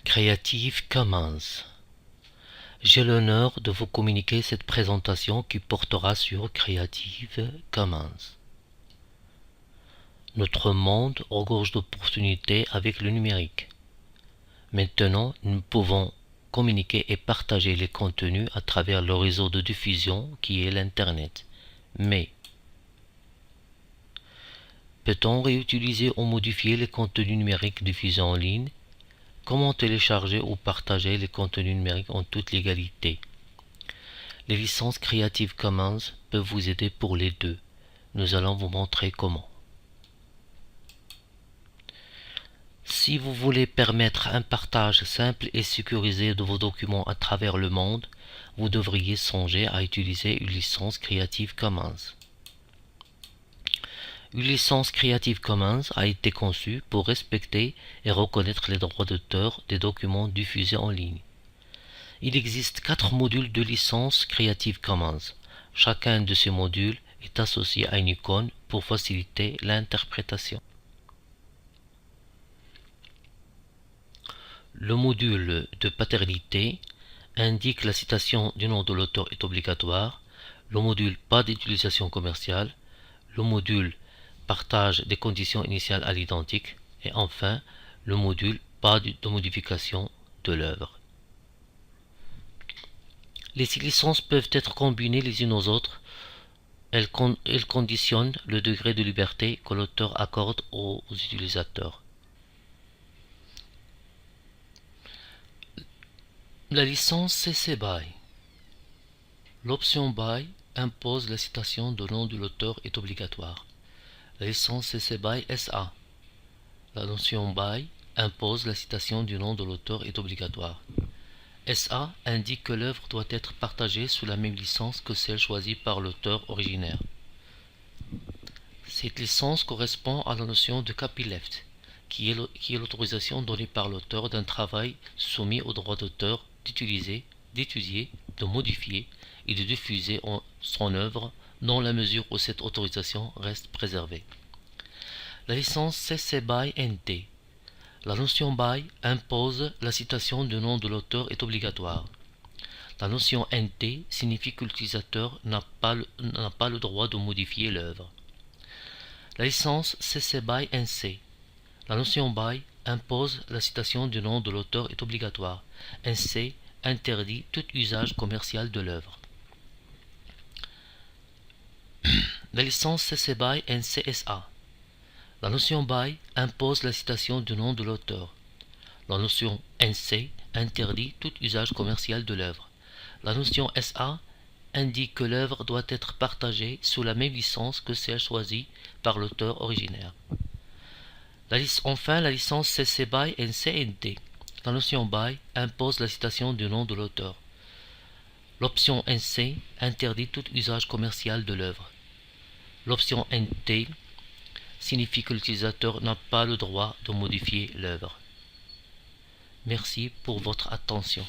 Creative Commons. J'ai l'honneur de vous communiquer cette présentation qui portera sur Creative Commons. Notre monde regorge d'opportunités avec le numérique. Maintenant, nous pouvons communiquer et partager les contenus à travers le réseau de diffusion qui est l'Internet. Mais peut-on réutiliser ou modifier les contenus numériques diffusés en ligne? Comment télécharger ou partager les contenus numériques en toute légalité? Les licences Creative Commons peuvent vous aider pour les deux. Nous allons vous montrer comment. Si vous voulez permettre un partage simple et sécurisé de vos documents à travers le monde, vous devriez songer à utiliser une licence Creative Commons. Une licence Creative Commons a été conçue pour respecter et reconnaître les droits d'auteur des documents diffusés en ligne. Il existe 4 modules de licence Creative Commons. Chacun de ces modules est associé à une icône pour faciliter l'interprétation. Le module de paternité indique la citation du nom de l'auteur est obligatoire. Le module pas d'utilisation commerciale. Le module partage des conditions initiales à l'identique. Et enfin, le module pas de modification de l'œuvre. Les 6 licences peuvent être combinées les unes aux autres. Elles conditionnent le degré de liberté que l'auteur accorde aux utilisateurs. La licence CC BY. L'option BY impose la citation de nom de l'auteur est obligatoire. La licence CC BY SA. La notion BY impose la citation du nom de l'auteur est obligatoire. SA indique que l'œuvre doit être partagée sous la même licence que celle choisie par l'auteur originaire. Cette licence correspond à la notion de copyleft, qui est l'autorisation donnée par l'auteur d'un travail soumis au droit d'auteur d'utiliser, d'étudier, de modifier et de diffuser son œuvre dans la mesure où cette autorisation reste préservée. La licence CC BY NT. La notion BY impose la citation du nom de l'auteur est obligatoire. La notion NT signifie que l'utilisateur n'a pas le droit de modifier l'œuvre. La licence CC BY NC. La notion BY impose la citation du nom de l'auteur est obligatoire. NC interdit tout usage commercial de l'œuvre. La licence CC BY NCSA. La notion BY impose la citation du nom de l'auteur. La notion NC interdit tout usage commercial de l'œuvre. La notion SA indique que l'œuvre doit être partagée sous la même licence que celle choisie par l'auteur originaire. Enfin, la licence CC BY NC-ND. La notion BY impose la citation du nom de l'auteur. L'option NC interdit tout usage commercial de l'œuvre. L'option NT signifie que l'utilisateur n'a pas le droit de modifier l'œuvre. Merci pour votre attention.